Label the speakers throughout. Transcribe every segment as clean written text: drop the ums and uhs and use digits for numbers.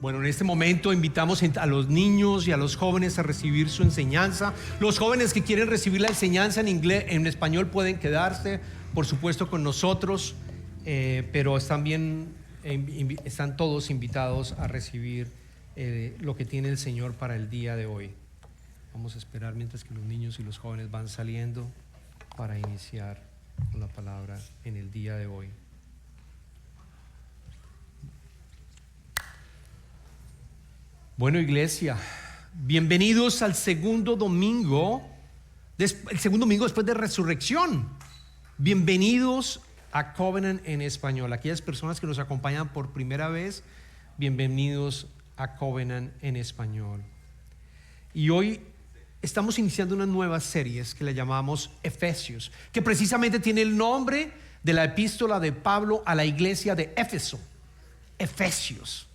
Speaker 1: Bueno, en este momento invitamos a los niños y a los jóvenes a recibir su enseñanza. Los jóvenes que quieren recibir la enseñanza en inglés, en español, pueden quedarse, por supuesto, con nosotros, pero están todos invitados a recibir lo que tiene el Señor para el día de hoy. Vamos a esperar mientras que los niños y los jóvenes van saliendo para iniciar con la palabra en el día de hoy. Bueno, iglesia, bienvenidos al segundo domingo, el segundo domingo después de resurrección. Bienvenidos a Covenant en español. Aquellas personas que nos acompañan por primera vez, bienvenidos a Covenant en español. Y hoy estamos iniciando una nueva serie que le llamamos Efesios, que precisamente tiene el nombre de la epístola de Pablo a la iglesia de Éfeso. Efesios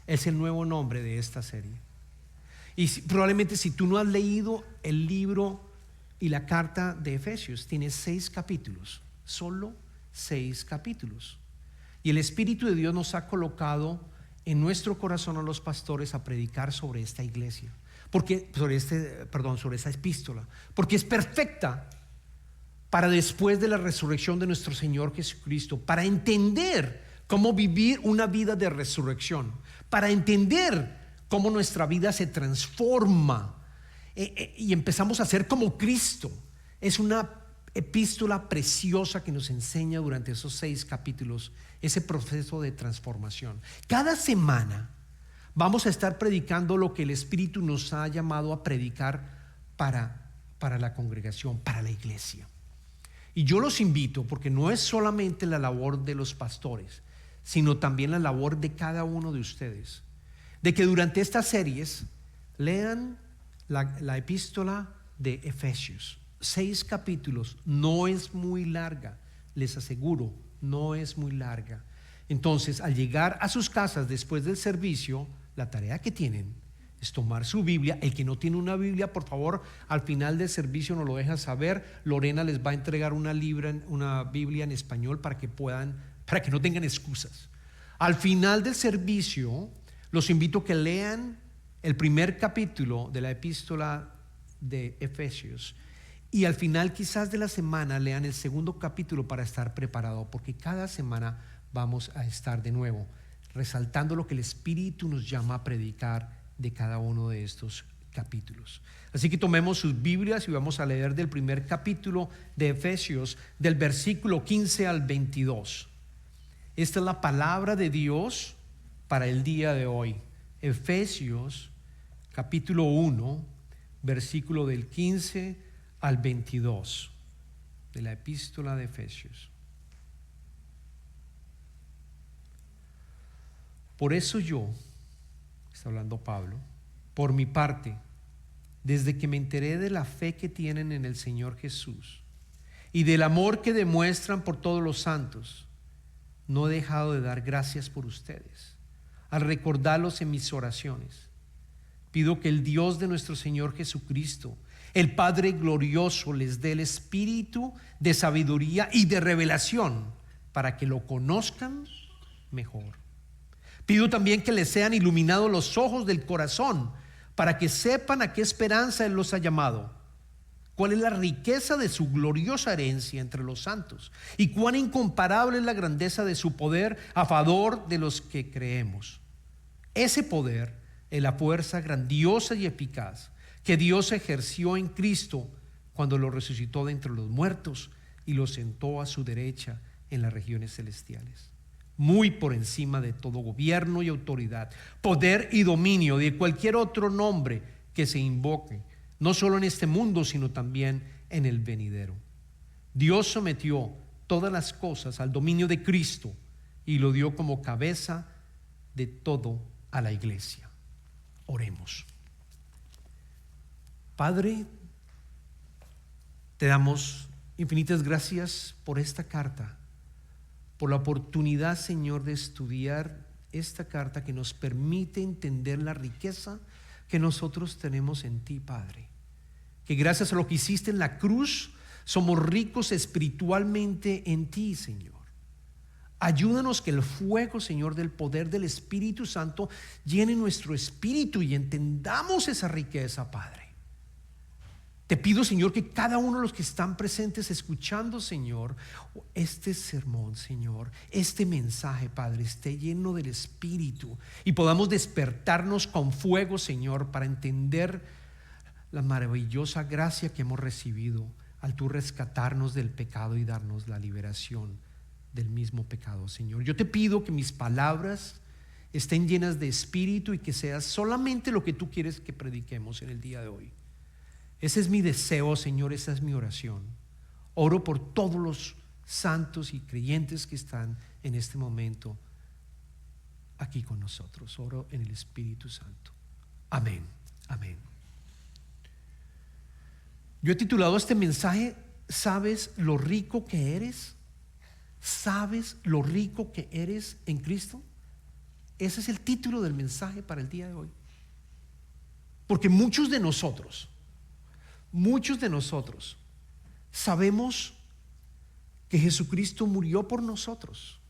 Speaker 1: es el nuevo nombre de esta serie. Y probablemente si tú no has leído el libro y la carta de Efesios, tiene 6 capítulos, solo 6 capítulos. Y el Espíritu de Dios nos ha colocado en nuestro corazón a los pastores a predicar sobre esta iglesia, sobre esta epístola, porque es perfecta para después de la resurrección de nuestro Señor Jesucristo, para entender cómo vivir una vida de resurrección, para entender cómo nuestra vida se transforma y empezamos a ser como Cristo. Es una epístola preciosa que nos enseña durante esos 6 capítulos ese proceso de transformación. Cada semana vamos a estar predicando lo que el Espíritu nos ha llamado a predicar para la congregación, para la iglesia. Y yo los invito, porque no es solamente la labor de los pastores, sino también la labor de cada uno de ustedes, de que durante estas series lean la epístola de Efesios. 6 capítulos, no es muy larga, les aseguro, no es muy larga. Entonces, al llegar a sus casas después del servicio, la tarea que tienen es tomar su Biblia. El que no tiene una Biblia, por favor, al final del servicio nos lo deja saber. Lorena les va a entregar una Biblia en español para que no tengan excusas. Al final del servicio, los invito a que lean el primer capítulo de la epístola de Efesios, y al final quizás de la semana lean el segundo capítulo para estar preparado, porque cada semana vamos a estar de nuevo resaltando lo que el Espíritu nos llama a predicar de cada uno de estos capítulos. Así que tomemos sus Biblias y vamos a leer del primer capítulo de Efesios, del versículo 15 al 22. Esta es la palabra de Dios para el día de hoy. Efesios capítulo 1, versículo del 15 al 22 de la epístola de Efesios. Por eso yo, está hablando Pablo, por mi parte, desde que me enteré de la fe que tienen en el Señor Jesús y del amor que demuestran por todos los santos, no he dejado de dar gracias por ustedes, al recordarlos en mis oraciones. Pido que el Dios de nuestro Señor Jesucristo, el Padre glorioso, les dé el espíritu de sabiduría y de revelación para que lo conozcan mejor. Pido también que les sean iluminados los ojos del corazón para que sepan a qué esperanza Él los ha llamado, cuál es la riqueza de su gloriosa herencia entre los santos y cuán incomparable es la grandeza de su poder a favor de los que creemos. Ese poder es la fuerza grandiosa y eficaz que Dios ejerció en Cristo cuando lo resucitó de entre los muertos y lo sentó a su derecha en las regiones celestiales, muy por encima de todo gobierno y autoridad, poder y dominio, de cualquier otro nombre que se invoque, no solo en este mundo, sino también en el venidero. Dios sometió todas las cosas al dominio de Cristo y lo dio como cabeza de todo a la iglesia. Oremos. Padre, te damos infinitas gracias por esta carta, por la oportunidad, Señor, de estudiar esta carta que nos permite entender la riqueza que nosotros tenemos en ti, Padre. Que gracias a lo que hiciste en la cruz, somos ricos espiritualmente en ti, Señor. Ayúdanos que el fuego, Señor, del poder del Espíritu Santo llene nuestro espíritu y entendamos esa riqueza, Padre. Te pido, Señor, que cada uno de los que están presentes escuchando, Señor, este sermón, Señor, este mensaje, Padre, esté lleno del Espíritu y podamos despertarnos con fuego, Señor, para entender la maravillosa gracia que hemos recibido al tú rescatarnos del pecado y darnos la liberación del mismo pecado, Señor. Yo te pido que mis palabras estén llenas de espíritu y que sea solamente lo que tú quieres que prediquemos en el día de hoy. Ese es mi deseo, Señor, esa es mi oración. Oro por todos los santos y creyentes que están en este momento aquí con nosotros. Oro en el Espíritu Santo. Amén, amén. Yo he titulado este mensaje, ¿sabes lo rico que eres? ¿Sabes lo rico que eres en Cristo? Ese es el título del mensaje para el día de hoy. Porque muchos de nosotros sabemos que Jesucristo murió por nosotros,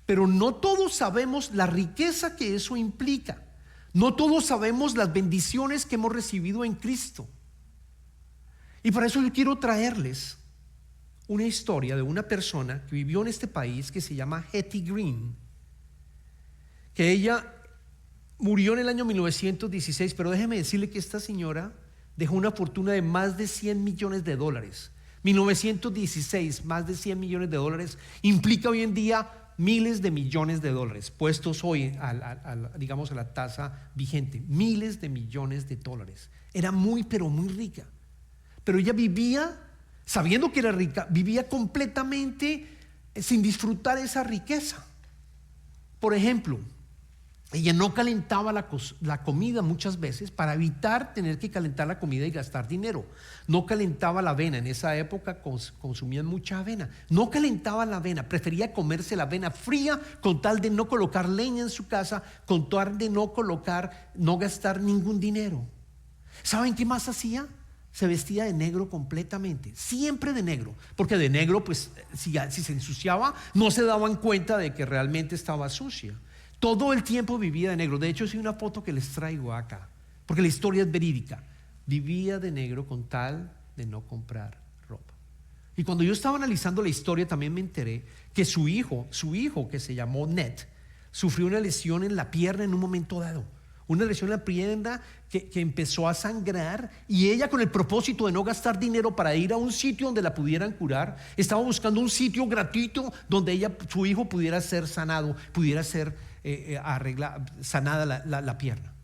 Speaker 1: pero no todos sabemos la riqueza que eso implica. No todos sabemos las bendiciones que hemos recibido en Cristo. Y para eso yo quiero traerles una historia de una persona que vivió en este país que se llama Hetty Green, que ella murió en el año 1916, pero déjeme decirle que esta señora dejó una fortuna de más de $100 millones. 1916, más de $100 millones implica hoy en día miles de millones de dólares, puestos hoy digamos a la tasa vigente, miles de millones de dólares. Era muy, pero muy rica. Pero ella vivía, sabiendo que era rica, vivía completamente sin disfrutar esa riqueza. Por ejemplo, ella no calentaba la comida muchas veces para evitar tener que calentar la comida y gastar dinero. No calentaba la avena, en esa época consumían mucha avena. No calentaba la avena, prefería comerse la avena fría con tal de no colocar leña en su casa, con tal de no gastar ningún dinero. ¿Saben qué más hacía? Se vestía de negro completamente, siempre de negro, porque de negro pues si se ensuciaba no se daban cuenta de que realmente estaba sucia. Todo el tiempo vivía de negro. De hecho, es una foto que les traigo acá, porque la historia es verídica. Vivía de negro con tal de no comprar ropa. Y cuando yo estaba analizando la historia también me enteré que su hijo que se llamó Ned, sufrió una lesión en la pierna en un momento dado. Una lesión en la pierna que empezó a sangrar, y ella, con el propósito de no gastar dinero para ir a un sitio donde la pudieran curar, estaba buscando un sitio gratuito donde su hijo pudiera ser sanado, pudiera ser sanada la pierna.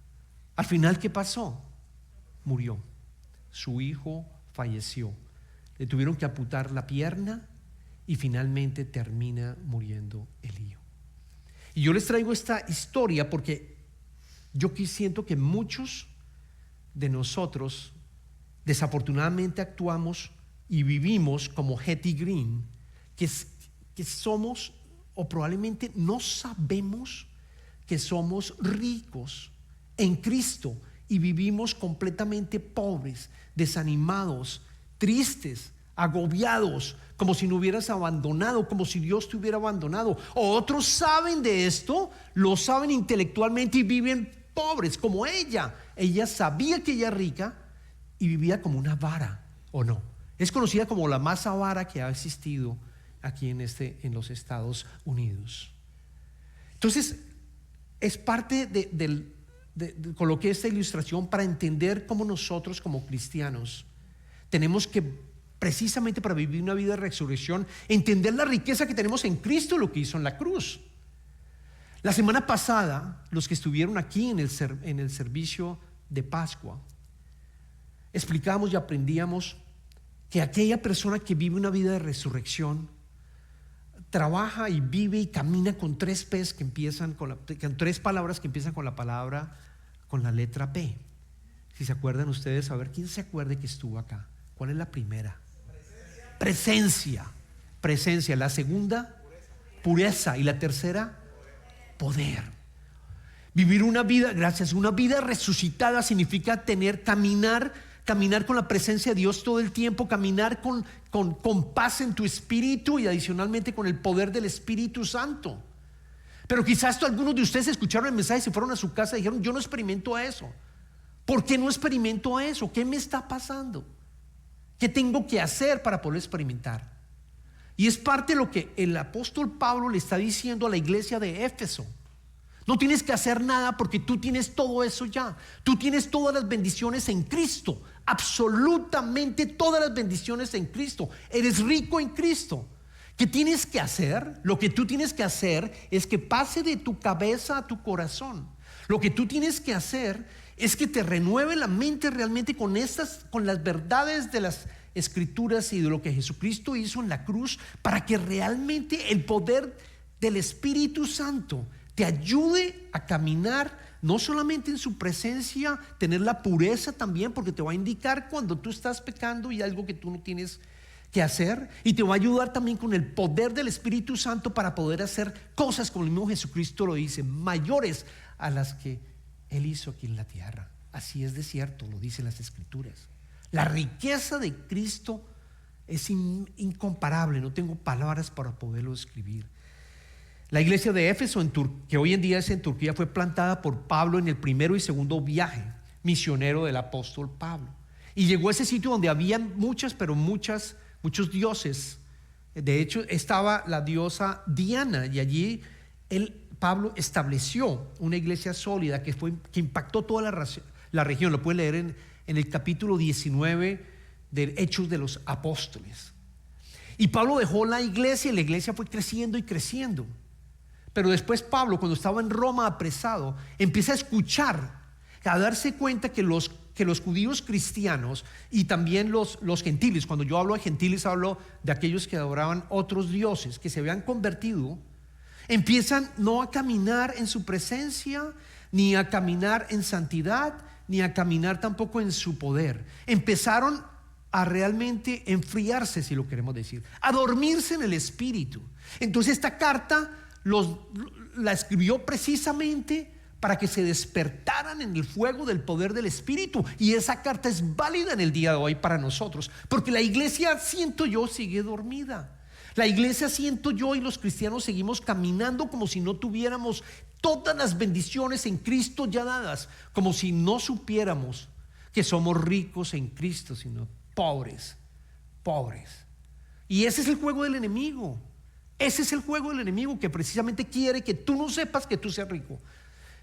Speaker 1: Al final, ¿qué pasó? Murió. Su hijo falleció. Le tuvieron que amputar la pierna y finalmente termina muriendo el hijo. Y yo les traigo esta historia porque yo siento que muchos de nosotros desafortunadamente actuamos y vivimos como Hetty Green, que somos, o probablemente no sabemos que somos ricos en Cristo y vivimos completamente pobres, desanimados, tristes, agobiados, como si nos hubieras abandonado, como si Dios te hubiera abandonado. O otros saben de esto, lo saben intelectualmente y viven pobres como ella. Ella sabía que ella era rica y vivía como una vara, ¿o no? Es conocida como la más avara que ha existido aquí en los Estados Unidos. Entonces, es parte coloqué esta ilustración para entender cómo nosotros como cristianos tenemos que, precisamente para vivir una vida de resurrección, entender la riqueza que tenemos en Cristo, lo que hizo en la cruz. La semana pasada, los que estuvieron aquí en el servicio de Pascua, explicamos y aprendíamos que aquella persona que vive una vida de resurrección trabaja y vive y camina con tres P's que empiezan con tres palabras que empiezan con la letra P. Si se acuerdan ustedes, a ver, ¿quién se acuerda que estuvo acá? ¿Cuál es la primera? Presencia. La segunda, pureza. Y la tercera, poder. Vivir una vida, una vida resucitada significa caminar caminar con la presencia de Dios todo el tiempo, caminar con paz en tu espíritu y adicionalmente con el poder del Espíritu Santo. Pero quizás algunos de ustedes escucharon el mensaje y se fueron a su casa y dijeron: yo no experimento eso. ¿Por qué no experimento eso? ¿Qué me está pasando? ¿Qué tengo que hacer para poder experimentar? Y es parte de lo que el apóstol Pablo le está diciendo a la iglesia de Éfeso. No tienes que hacer nada porque tú tienes todo eso ya. Tú tienes todas las bendiciones en Cristo. Absolutamente todas las bendiciones en Cristo. Eres rico en Cristo. ¿Qué tienes que hacer? Lo que tú tienes que hacer es que pase de tu cabeza a tu corazón. Lo que tú tienes que hacer es que te renueve la mente realmente con las verdades de las Escrituras y de lo que Jesucristo hizo en la cruz, para que realmente el poder del Espíritu Santo te ayude a caminar no solamente en su presencia, tener la pureza también, porque te va a indicar cuando tú estás pecando y algo que tú no tienes que hacer, y te va a ayudar también con el poder del Espíritu Santo para poder hacer cosas, como el mismo Jesucristo lo dice, mayores a las que Él hizo aquí en la tierra. Así es de cierto, lo dicen las Escrituras. La riqueza de Cristo es incomparable, no tengo palabras para poderlo describir. La iglesia de Éfeso, que hoy en día es en Turquía, fue plantada por Pablo en el primero y segundo viaje misionero del apóstol Pablo. Y llegó a ese sitio donde había muchos dioses. De hecho, estaba la diosa Diana, y allí Pablo estableció una iglesia sólida que impactó toda la región. Lo pueden leer en el capítulo 19 de Hechos de los Apóstoles. Y Pablo dejó la iglesia y la iglesia fue creciendo y creciendo. Pero después Pablo, cuando estaba en Roma apresado, empieza a escuchar, a darse cuenta que los judíos cristianos y también los gentiles, cuando yo hablo de gentiles hablo de aquellos que adoraban otros dioses, que se habían convertido, empiezan no a caminar en su presencia, ni a caminar en santidad, ni a caminar tampoco en su poder. Empezaron a realmente enfriarse, si lo queremos decir, a dormirse en el espíritu. Entonces esta carta la escribió precisamente para que se despertaran en el fuego del poder del Espíritu. Y esa carta es válida en el día de hoy para nosotros, porque la iglesia, siento yo, sigue dormida. La iglesia, siento yo, y los cristianos seguimos caminando como si no tuviéramos todas las bendiciones en Cristo ya dadas, como si no supiéramos que somos ricos en Cristo, sino pobres. Y ese es el juego del enemigo. Ese es el juego del enemigo, que precisamente quiere que tú no sepas que tú seas rico,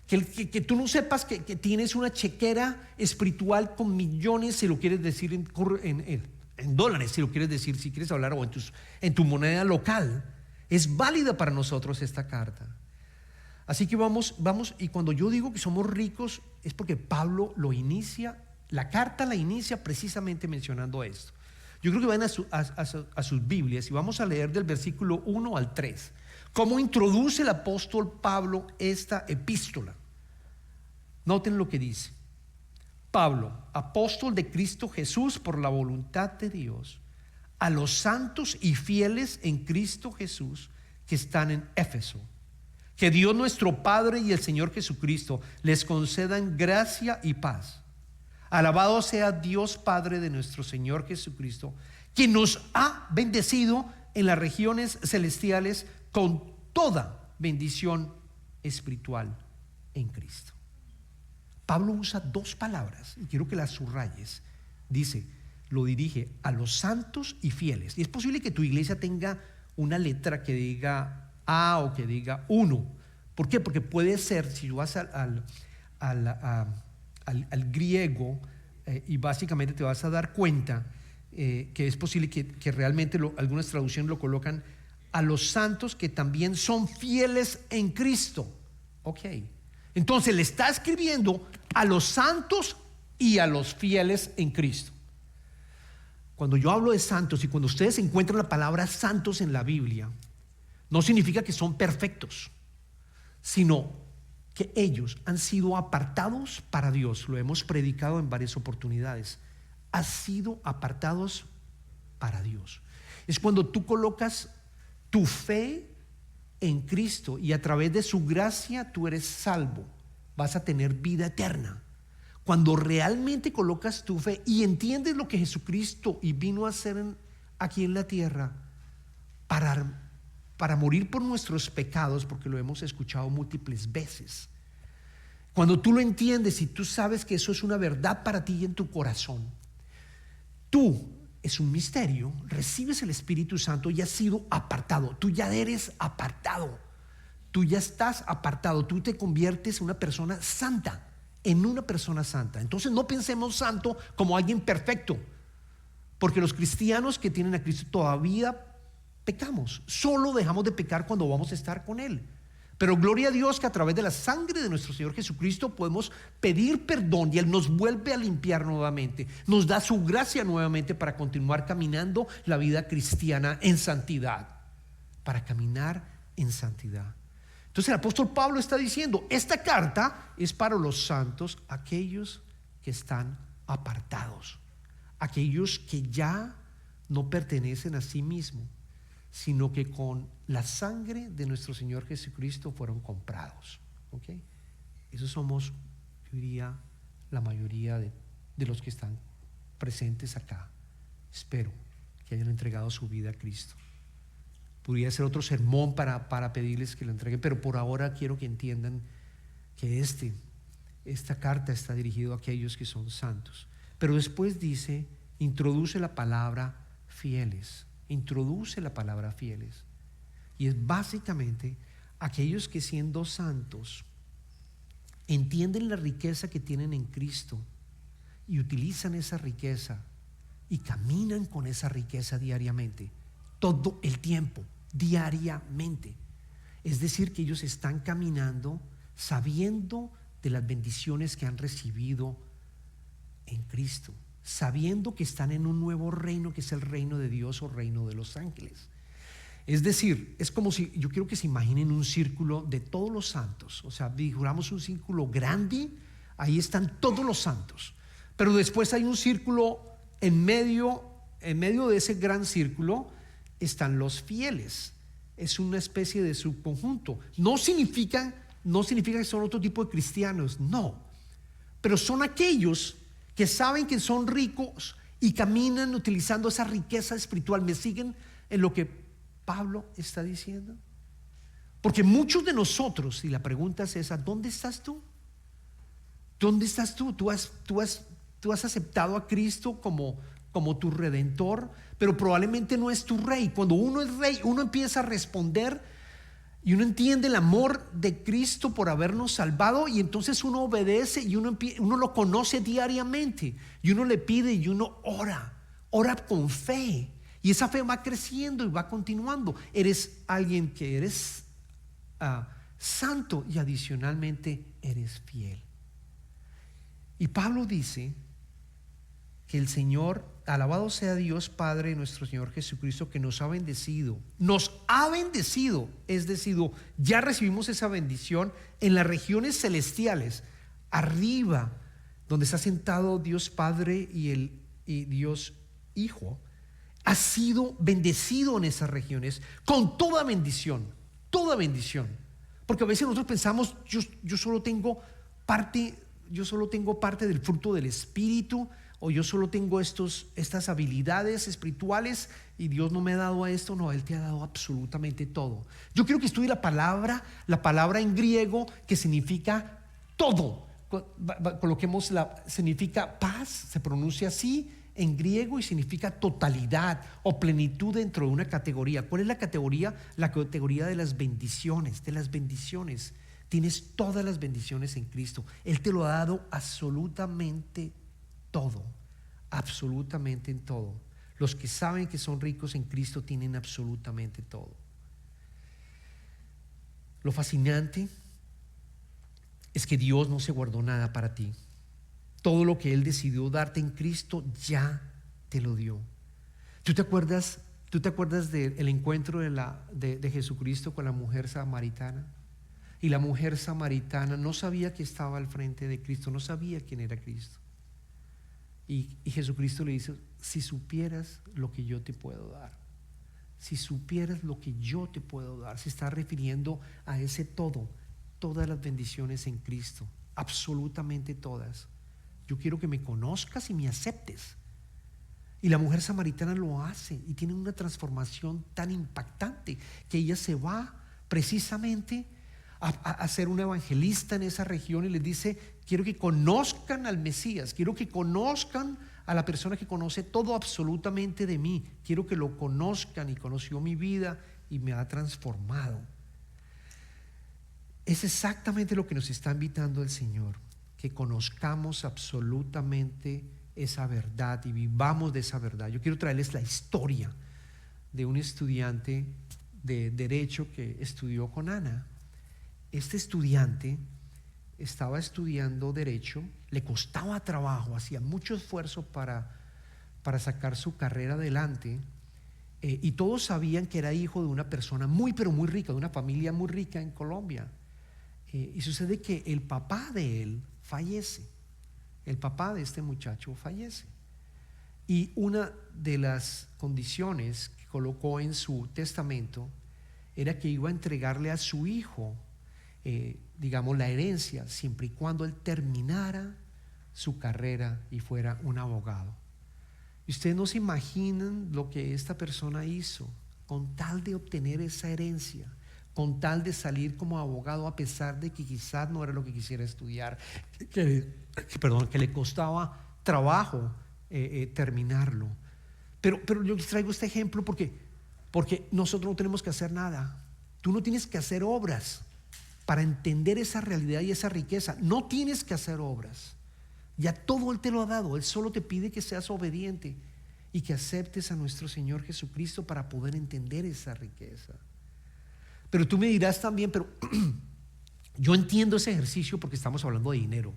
Speaker 1: que tú no sepas que tienes una chequera espiritual con millones, si lo quieres decir en dólares, si lo quieres decir, si quieres hablar, o en tu moneda local. Es válida para nosotros esta carta. Así que vamos, y cuando yo digo que somos ricos es porque Pablo lo inicia, la carta la inicia precisamente mencionando esto. Yo creo que vayan a sus Biblias y vamos a leer del versículo 1 al 3 cómo introduce el apóstol Pablo esta epístola. Noten lo que dice: Pablo, apóstol de Cristo Jesús por la voluntad de Dios, a los santos y fieles en Cristo Jesús que están en Éfeso, que Dios nuestro Padre y el Señor Jesucristo les concedan gracia y paz. Alabado sea Dios Padre de nuestro Señor Jesucristo, quien nos ha bendecido en las regiones celestiales con toda bendición espiritual en Cristo. Pablo usa dos palabras y quiero que las subrayes. Dice, lo dirige a los santos y fieles. Y es posible que tu iglesia tenga una letra que diga A o que diga 1. ¿Por qué? Porque puede ser, si vas al griego, y básicamente te vas a dar cuenta que es posible que realmente algunas traducciones lo colocan a los santos que también son fieles en Cristo. Ok, entonces le está escribiendo a los santos y a los fieles en Cristo. Cuando yo hablo de santos y cuando ustedes encuentran la palabra santos en la Biblia, no significa que son perfectos, sino que ellos han sido apartados para Dios. Lo hemos predicado en varias oportunidades. Han sido apartados para Dios. Es cuando tú colocas tu fe en Cristo y a través de su gracia tú eres salvo. Vas a tener vida eterna. Cuando realmente colocas tu fe y entiendes lo que Jesucristo y vino a hacer aquí en la tierra para morir por nuestros pecados, porque lo hemos escuchado múltiples veces. Cuando tú lo entiendes y tú sabes que eso es una verdad para ti y en tu corazón, tú, es un misterio, recibes el Espíritu Santo y has sido apartado. Tú ya eres apartado. Tú ya estás apartado. Tú te conviertes en una persona santa. En una persona santa. Entonces no pensemos santo como alguien perfecto, porque los cristianos que tienen a Cristo todavía pecamos. Solo dejamos de pecar cuando vamos a estar con Él. Pero gloria a Dios que a través de la sangre de nuestro Señor Jesucristo podemos pedir perdón y Él nos vuelve a limpiar nuevamente. Nos da su gracia nuevamente para continuar caminando la vida cristiana en santidad. Para caminar en santidad. Entonces el apóstol Pablo está diciendo, esta carta es para los santos, aquellos que están apartados, aquellos que ya no pertenecen a sí mismos, sino que con la sangre de nuestro Señor Jesucristo fueron comprados. ¿Okay? Esos somos, yo diría, la mayoría de los que están presentes acá. Espero que hayan entregado su vida a Cristo. Podría ser otro sermón para pedirles que lo entreguen, pero por ahora quiero que entiendan que esta carta está dirigida a aquellos que son santos. Pero después dice, introduce la palabra fieles. Introduce la palabra fieles. Y es básicamente aquellos que siendo santos entienden la riqueza que tienen en Cristo y utilizan esa riqueza y caminan con esa riqueza diariamente, todo el tiempo, diariamente. Es decir, que ellos están caminando sabiendo de las bendiciones que han recibido en Cristo, sabiendo que están en un nuevo reino que es el reino de Dios o reino de los ángeles. Es decir, es como si, yo quiero que se imaginen un círculo de todos los santos. O sea, figuramos un círculo grande, ahí están todos los santos, pero después hay un círculo en medio de ese gran círculo están los fieles. Es una especie de subconjunto. No significa que son otro tipo de cristianos, no, pero son aquellos que saben que son ricos y caminan utilizando esa riqueza espiritual. ¿Me siguen en lo que Pablo está diciendo? Porque muchos de nosotros, si la pregunta es esa, ¿dónde estás tú? ¿Dónde estás tú? Tú has aceptado a Cristo como tu redentor, pero probablemente no es tu rey. Cuando uno es rey, uno empieza a responder y uno entiende el amor de Cristo por habernos salvado, y entonces uno obedece y uno lo conoce diariamente, y uno le pide y uno ora con fe, y esa fe va creciendo y va continuando. Eres alguien que eres santo y adicionalmente eres fiel. Y Pablo dice que el Señor, alabado sea Dios Padre de nuestro Señor Jesucristo, que nos ha bendecido, es decir, ya recibimos esa bendición en las regiones celestiales, arriba, donde está sentado Dios Padre y Dios Hijo. Ha sido bendecido en esas regiones con toda bendición, porque a veces nosotros pensamos, yo solo tengo parte del fruto del Espíritu, o yo solo tengo estas habilidades espirituales y Dios no me ha dado a esto. No, Él te ha dado absolutamente todo. Yo quiero que estudie la palabra en griego que significa todo. Coloquemos significa paz, se pronuncia así en griego, y significa totalidad o plenitud dentro de una categoría. ¿Cuál es la categoría? La categoría de las bendiciones, Tienes todas las bendiciones en Cristo. Él te lo ha dado absolutamente todo, absolutamente en todo. Los que saben que son ricos en Cristo tienen absolutamente todo. Lo fascinante es que Dios no se guardó nada para ti. Todo lo que Él decidió darte en Cristo ya te lo dio. ¿Tú te acuerdas del encuentro de Jesucristo con la mujer samaritana? Y la mujer samaritana no sabía que estaba al frente de Cristo, no sabía quién era Cristo. Y Jesucristo le dice: si supieras lo que yo te puedo dar, si supieras lo que yo te puedo dar. Se está refiriendo a ese todo, todas las bendiciones en Cristo, absolutamente todas. yo quiero que me conozcas y me aceptes. Y la mujer samaritana lo hace y tiene una transformación tan impactante que ella se va precisamente a ser una evangelista en esa región y les dice: quiero que conozcan al Mesías, quiero que conozcan a la persona que conoce todo absolutamente de mí, quiero que lo conozcan, y conoció mi vida y me ha transformado. Es exactamente lo que nos está invitando el Señor, que conozcamos absolutamente esa verdad y vivamos de esa verdad. Yo quiero traerles la historia de un estudiante de derecho que estudió con Ana. Este estudiante estaba estudiando derecho, le costaba trabajo, hacía mucho esfuerzo para sacar su carrera adelante, y todos sabían que era hijo de una persona muy pero muy rica, de una familia muy rica en Colombia. Y sucede que el papá de él fallece, el papá de este muchacho fallece, y una de las condiciones que colocó en su testamento era que iba a entregarle a su hijo, digamos, la herencia, siempre y cuando él terminara su carrera y fuera un abogado. Y ustedes no se imaginan lo que esta persona hizo con tal de obtener esa herencia, con tal de salir como abogado, a pesar de que quizás no era lo que quisiera estudiar, que le costaba trabajo terminarlo. Pero yo les traigo este ejemplo porque nosotros no tenemos que hacer nada. Tú no tienes que hacer obras para entender esa realidad y esa riqueza. No tienes que hacer obras. Ya todo Él te lo ha dado. Él solo te pide que seas obediente y que aceptes a nuestro Señor Jesucristo para poder entender esa riqueza. Pero tú me dirás también: pero yo entiendo ese ejercicio porque estamos hablando de dinero,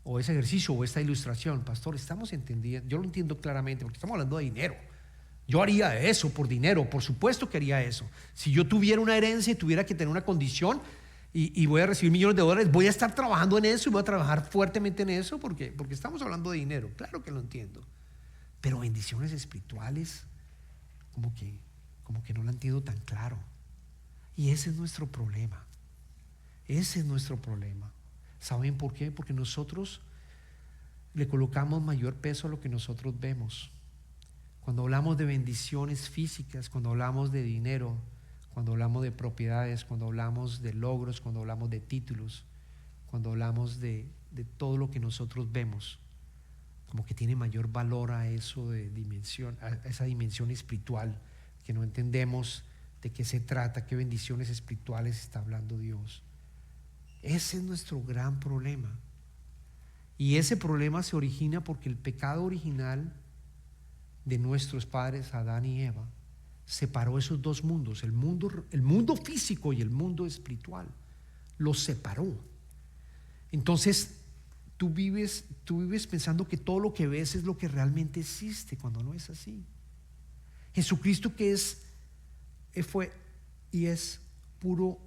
Speaker 1: o ese ejercicio o esta ilustración. Pastor, estamos entendiendo, yo lo entiendo claramente porque estamos hablando de dinero. Yo haría eso por dinero, por supuesto que haría eso. Si yo tuviera una herencia y tuviera que tener una condición y voy a recibir millones de dólares, voy a estar trabajando en eso y voy a trabajar fuertemente en eso porque estamos hablando de dinero. Claro que lo entiendo. Pero bendiciones espirituales, como que no lo entiendo tan claro. Y ese es nuestro problema. Ese es nuestro problema. ¿Saben por qué? Porque nosotros le colocamos mayor peso a lo que nosotros vemos. Cuando hablamos de bendiciones físicas, cuando hablamos de dinero, cuando hablamos de propiedades, cuando hablamos de logros, cuando hablamos de títulos, cuando hablamos de todo lo que nosotros vemos, como que tiene mayor valor a eso de dimensión, a esa dimensión espiritual que no entendemos de qué se trata, qué bendiciones espirituales está hablando Dios. Ese es nuestro gran problema. Y ese problema se origina porque el pecado original de nuestros padres, Adán y Eva, separó esos dos mundos, el mundo físico y el mundo espiritual. Los separó. Entonces tú vives pensando que todo lo que ves es lo que realmente existe, cuando no es así. Jesucristo, que fue y es puro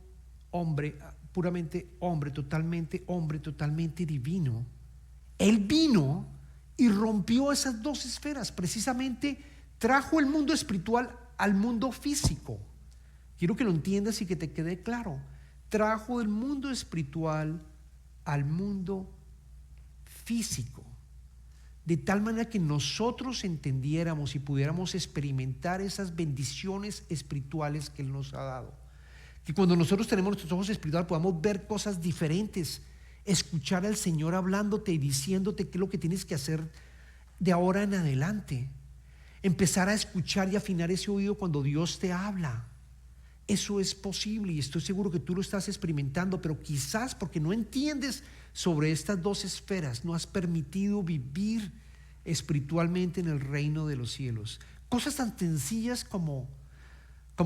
Speaker 1: hombre, puramente hombre, totalmente divino, Él vino y rompió esas dos esferas. Precisamente trajo el mundo espiritual al mundo físico. Quiero que lo entiendas y que te quede claro. Trajo el mundo espiritual al mundo físico, de tal manera que nosotros entendiéramos y pudiéramos experimentar esas bendiciones espirituales que Él nos ha dado. Que cuando nosotros tenemos nuestros ojos espirituales podamos ver cosas diferentes, escuchar al Señor hablándote y diciéndote qué es lo que tienes que hacer de ahora en adelante. Empezar a escuchar y afinar ese oído cuando Dios te habla. Eso es posible y estoy seguro que tú lo estás experimentando, pero quizás porque no entiendes sobre estas dos esferas, no has permitido vivir espiritualmente en el reino de los cielos. Cosas tan sencillas como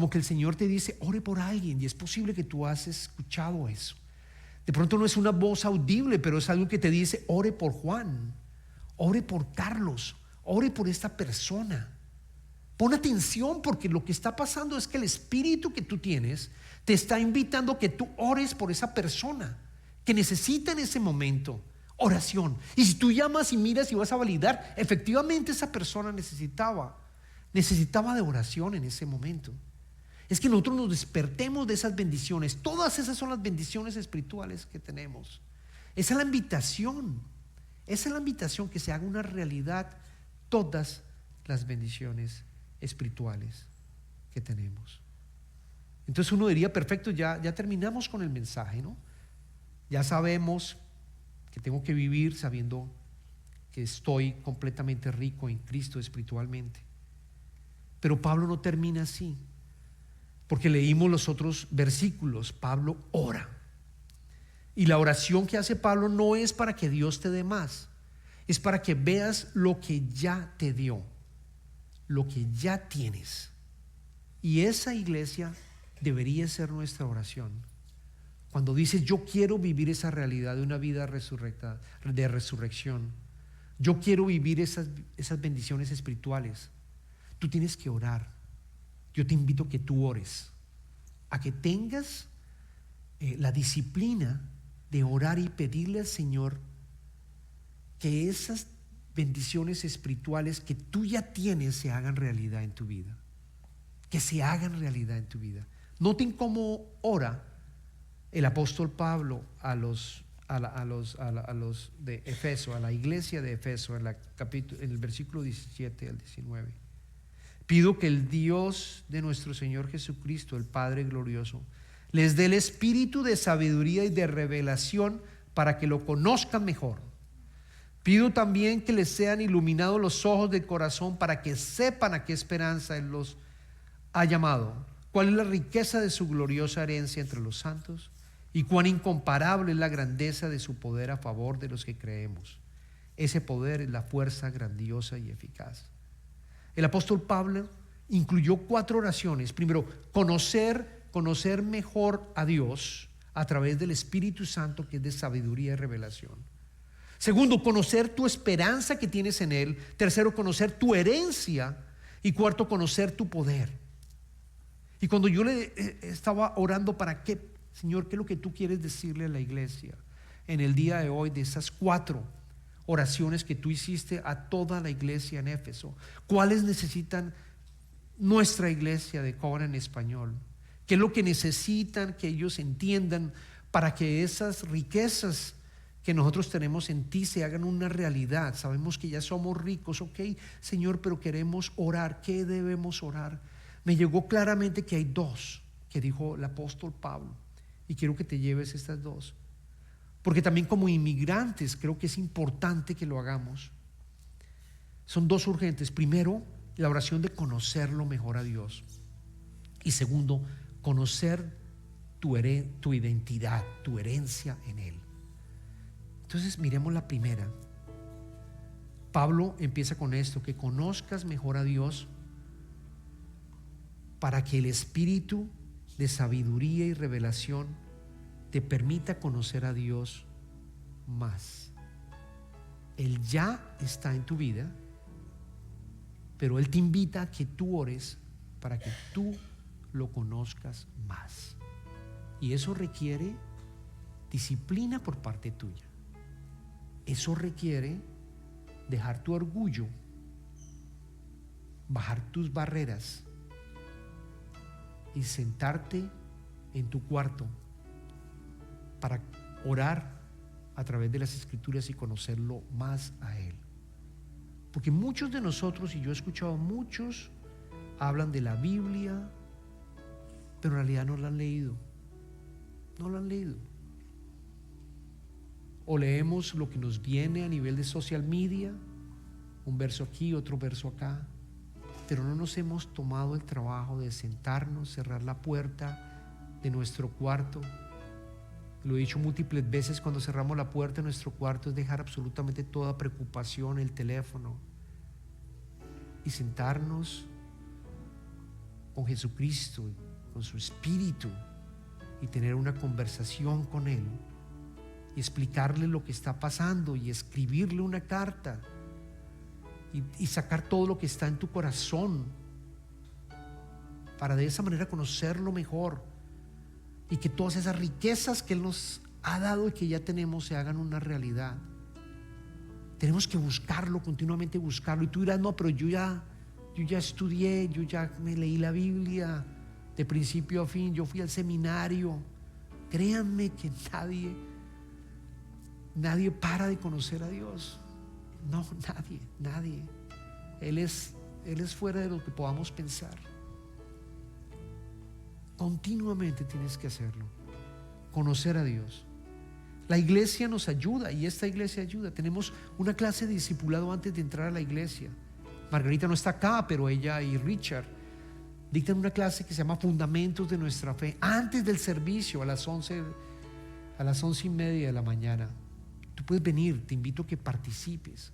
Speaker 1: que el Señor te dice: ore por alguien, y es posible que tú has escuchado eso. De pronto no es una voz audible, pero es algo que te dice: ore por Juan, ore por Carlos, ore por esta persona. Pon atención, porque lo que está pasando es que el espíritu que tú tienes te está invitando a que tú ores por esa persona que necesita en ese momento oración. Y si tú llamas y miras y vas a validar, efectivamente esa persona necesitaba de oración en ese momento. Es que nosotros nos despertemos de esas bendiciones. Todas esas son las bendiciones espirituales que tenemos. Esa es la invitación. Esa es la invitación, que se haga una realidad todas las bendiciones espirituales que tenemos. Entonces uno diría, perfecto, ya terminamos con el mensaje, ¿no? Ya sabemos que tengo que vivir sabiendo que estoy completamente rico en Cristo espiritualmente. Pero Pablo no termina así, porque leímos los otros versículos. Pablo ora, y la oración que hace Pablo no es para que Dios te dé más, es para que veas lo que ya te dio, lo que ya tienes. Y esa, iglesia, debería ser nuestra oración. Cuando dices, yo quiero vivir esa realidad de una vida de resurrección, yo quiero vivir esas bendiciones espirituales, tú tienes que orar. Yo te invito a que tú ores, a que tengas la disciplina de orar y pedirle al Señor que esas bendiciones espirituales que tú ya tienes se hagan realidad en tu vida, que se hagan realidad en tu vida. Noten cómo ora el apóstol Pablo a los de Efeso, a la iglesia de Efeso, en el versículo 17 al 19. Pido que el Dios de nuestro Señor Jesucristo, el Padre glorioso, les dé el espíritu de sabiduría y de revelación para que lo conozcan mejor. Pido también que les sean iluminados los ojos del corazón para que sepan a qué esperanza Él los ha llamado, cuál es la riqueza de su gloriosa herencia entre los santos y cuán incomparable es la grandeza de su poder a favor de los que creemos. Ese poder es la fuerza grandiosa y eficaz. El apóstol Pablo incluyó 4 oraciones. Primero, conocer mejor a Dios a través del Espíritu Santo, que es de sabiduría y revelación. Segundo, conocer tu esperanza que tienes en Él. Tercero, conocer tu herencia. Y cuarto, conocer tu poder. Y cuando yo le estaba orando, ¿para qué, Señor? ¿Qué es lo que tú quieres decirle a la iglesia en el día de hoy de esas 4 oraciones que tú hiciste a toda la iglesia en Éfeso? ¿Cuáles necesitan nuestra iglesia de Covenant en español? ¿Qué es lo que necesitan que ellos entiendan para que esas riquezas que nosotros tenemos en ti se hagan una realidad? Sabemos que ya somos ricos, ok, Señor, pero queremos orar. ¿Qué debemos orar? Me llegó claramente que hay 2 que dijo el apóstol Pablo, y quiero que te lleves estas 2, porque también como inmigrantes creo que es importante que lo hagamos. Son 2 urgentes. Primero, la oración de conocerlo mejor a Dios, y segundo, conocer tu identidad, tu herencia en Él. Entonces miremos la primera. Pablo empieza con esto: que conozcas mejor a Dios para que el espíritu de sabiduría y revelación te permita conocer a Dios más. Él ya está en tu vida, pero Él te invita a que tú ores para que tú lo conozcas más. Y eso requiere disciplina por parte tuya. Eso requiere dejar tu orgullo, bajar tus barreras y sentarte en tu cuarto para orar a través de las Escrituras y conocerlo más a Él. Porque muchos de nosotros, y yo he escuchado muchos, hablan de la Biblia, pero en realidad no la han leído. No la han leído. O leemos lo que nos viene a nivel de social media, un verso aquí, otro verso acá, pero no nos hemos tomado el trabajo de sentarnos, cerrar la puerta de nuestro cuarto. Lo he dicho múltiples veces: cuando cerramos la puerta de nuestro cuarto es dejar absolutamente toda preocupación, el teléfono, y sentarnos con Jesucristo, con su Espíritu, y tener una conversación con Él y explicarle lo que está pasando y escribirle una carta y sacar todo lo que está en tu corazón para de esa manera conocerlo mejor, y que todas esas riquezas que Él nos ha dado y que ya tenemos se hagan una realidad. Tenemos que buscarlo, continuamente buscarlo. Y tú dirás: no, pero yo ya estudié, yo ya me leí la Biblia de principio a fin, yo fui al seminario. Créanme que nadie Nadie para de conocer a Dios. No, nadie. Él es fuera de lo que podamos pensar. Continuamente tienes que hacerlo. Conocer a Dios. La iglesia nos ayuda, y esta iglesia ayuda. Tenemos una clase de discipulado antes de entrar a la iglesia. Margarita no está acá, pero ella y Richard dictan una clase que se llama Fundamentos de nuestra Fe, antes del servicio a las 11:30 de la mañana. Tú puedes venir, te invito a que participes.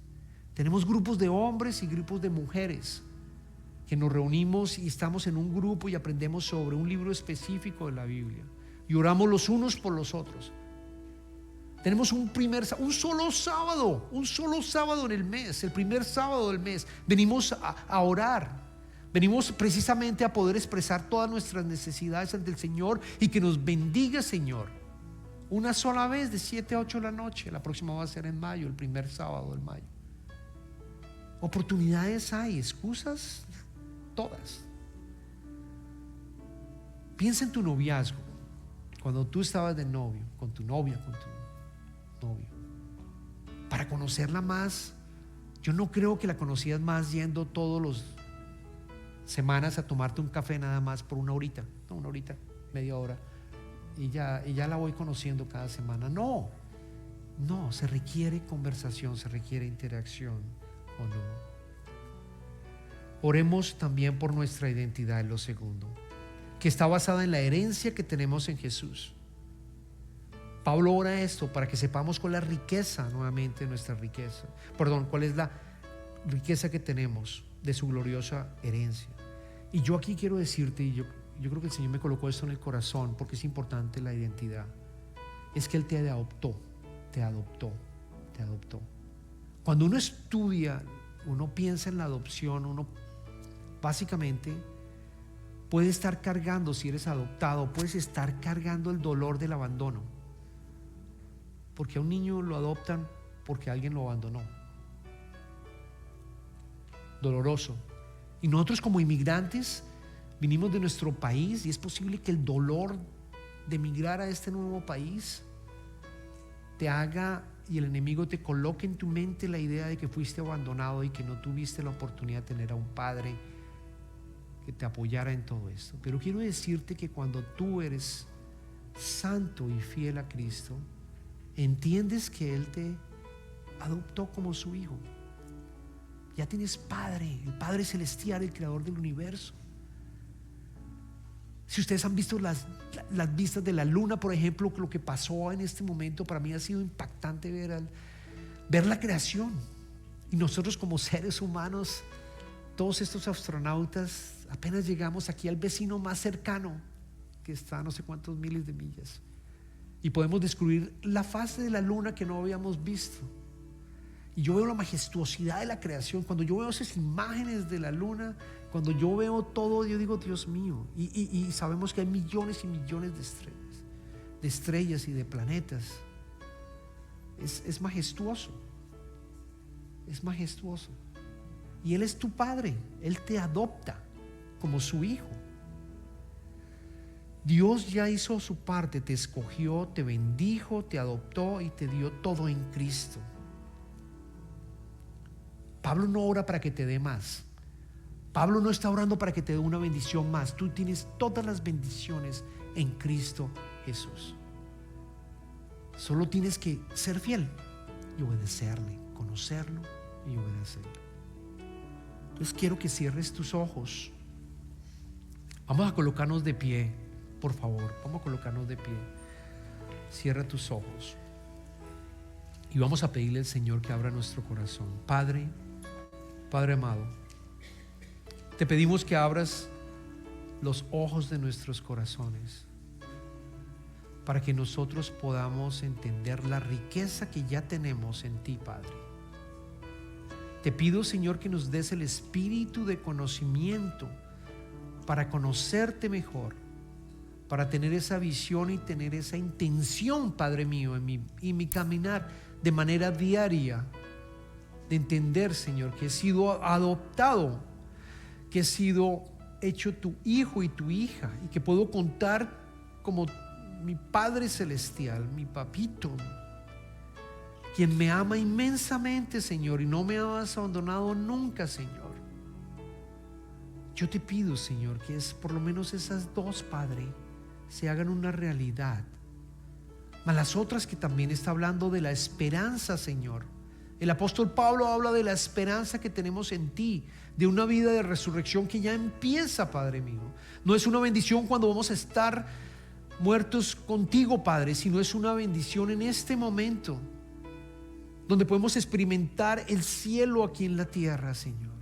Speaker 1: Tenemos grupos de hombres y grupos de mujeres que nos reunimos y estamos en un grupo y aprendemos sobre un libro específico de la Biblia y oramos los unos por los otros. Tenemos un solo sábado en el mes, el primer sábado del mes. Venimos a orar. Venimos precisamente a poder expresar todas nuestras necesidades ante el Señor y que nos bendiga, Señor. Una sola vez de 7 a 8 de la noche. La próxima va a ser en mayo, el primer sábado del mayo. Oportunidades hay, excusas todas. Piensa en tu noviazgo. Cuando tú estabas de novio, con tu novia, con tu novio, para conocerla más. Yo no creo que la conocías más yendo todos los semanas a tomarte un café nada más por una horita, media hora, y ya la voy conociendo cada semana. No, se requiere conversación, se requiere interacción, ¿o no? Oremos también por nuestra identidad, en lo segundo, que está basada en la herencia que tenemos en Jesús. Pablo ora esto para que sepamos cuál es la riqueza, nuevamente nuestra riqueza, cuál es la riqueza que tenemos de su gloriosa herencia. Y yo aquí quiero decirte, y yo creo que el Señor me colocó esto en el corazón porque es importante la identidad, es que Él te adoptó. Cuando uno estudia, uno piensa en la adopción, uno básicamente puede estar cargando, si eres adoptado, puedes estar cargando el dolor del abandono. Porque a un niño lo adoptan porque alguien lo abandonó. Doloroso. Y nosotros como inmigrantes vinimos de nuestro país y es posible que el dolor de emigrar a este nuevo país te haga y el enemigo te coloque en tu mente la idea de que fuiste abandonado y que no tuviste la oportunidad de tener a un padre que te apoyara en todo esto. Pero quiero decirte que cuando tú eres santo y fiel a Cristo, entiendes que Él te adoptó como su hijo. Ya tienes Padre, el Padre Celestial, el Creador del universo. Si ustedes han visto las vistas de la luna, por ejemplo, lo que pasó en este momento, para mí ha sido impactante ver la creación. Y nosotros como seres humanos, todos estos astronautas, apenas llegamos aquí al vecino más cercano, que está a no sé cuántos miles de millas, y podemos descubrir la faz de la luna que no habíamos visto. Y yo veo la majestuosidad de la creación. Cuando yo veo esas imágenes de la luna, cuando yo veo todo, yo digo, Dios mío. Y sabemos que hay millones y millones de estrellas y de planetas. Es majestuoso. Es majestuoso. Y Él es tu Padre. Él te adopta como su hijo. Dios ya hizo su parte, te escogió, te bendijo, te adoptó y te dio todo en Cristo. Pablo no ora para que te dé más. Pablo no está orando para que te dé una bendición más. Tú tienes todas las bendiciones en Cristo Jesús. Solo tienes que ser fiel y obedecerle, conocerlo y obedecerle. Entonces quiero que cierres tus ojos. Vamos a colocarnos de pie, por favor. Vamos a colocarnos de pie. Cierra tus ojos y vamos a pedirle al Señor que abra nuestro corazón. Padre amado, te pedimos que abras los ojos de nuestros corazones para que nosotros podamos entender la riqueza que ya tenemos en ti, Padre. Te pido, Señor, que nos des el espíritu de conocimiento para conocerte mejor, para tener esa visión y tener esa intención, Padre mío, en mi caminar de manera diaria, de entender, Señor, que he sido adoptado, que he sido hecho tu hijo y tu hija, y que puedo contar como mi Padre Celestial, mi papito, quien me ama inmensamente, Señor, y no me has abandonado nunca, Señor. Yo te pido, Señor, que por lo menos esas dos, Padre, se hagan una realidad. Mas las otras que también está hablando de la esperanza, Señor. El apóstol Pablo habla de la esperanza que tenemos en ti, de una vida de resurrección que ya empieza, Padre mío. No es una bendición cuando vamos a estar muertos contigo, Padre, sino es una bendición en este momento, donde podemos experimentar el cielo aquí en la tierra, Señor.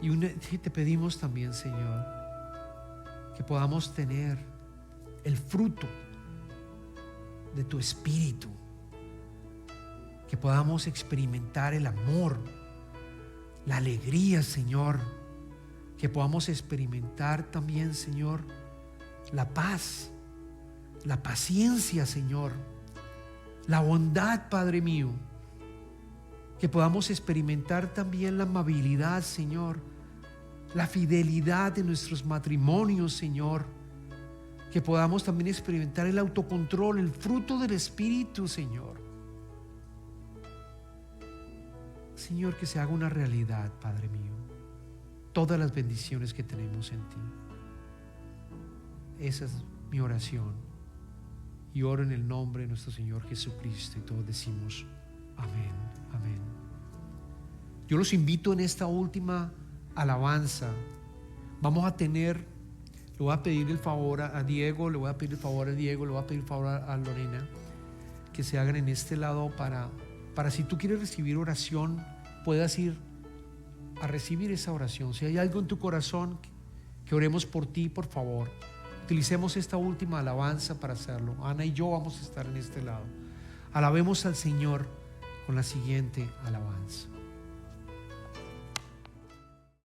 Speaker 1: Y te pedimos también, Señor, que podamos tener el fruto de tu Espíritu, que podamos experimentar el amor, la alegría, Señor, que podamos experimentar también, Señor, la paz, la paciencia, Señor, la bondad, Padre mío, que podamos experimentar también la amabilidad, Señor, la fidelidad de nuestros matrimonios, Señor, que podamos también experimentar el autocontrol, el fruto del Espíritu, Señor. Señor, que se haga una realidad, Padre mío, todas las bendiciones que tenemos en ti. Esa es mi oración, y oro en el nombre de nuestro Señor Jesucristo, y todos decimos amén, amén. Yo los invito en esta última alabanza. Vamos a tener, le voy a pedir el favor a Diego, le voy a pedir el favor a Diego, le voy a pedir el favor a Lorena, que se hagan en este lado para si tú quieres recibir oración, puedas ir a recibir esa oración. Si hay algo en tu corazón, que oremos por ti, por favor. Utilicemos esta última alabanza para hacerlo. Ana y yo vamos a estar en este lado. Alabemos al Señor con la siguiente alabanza.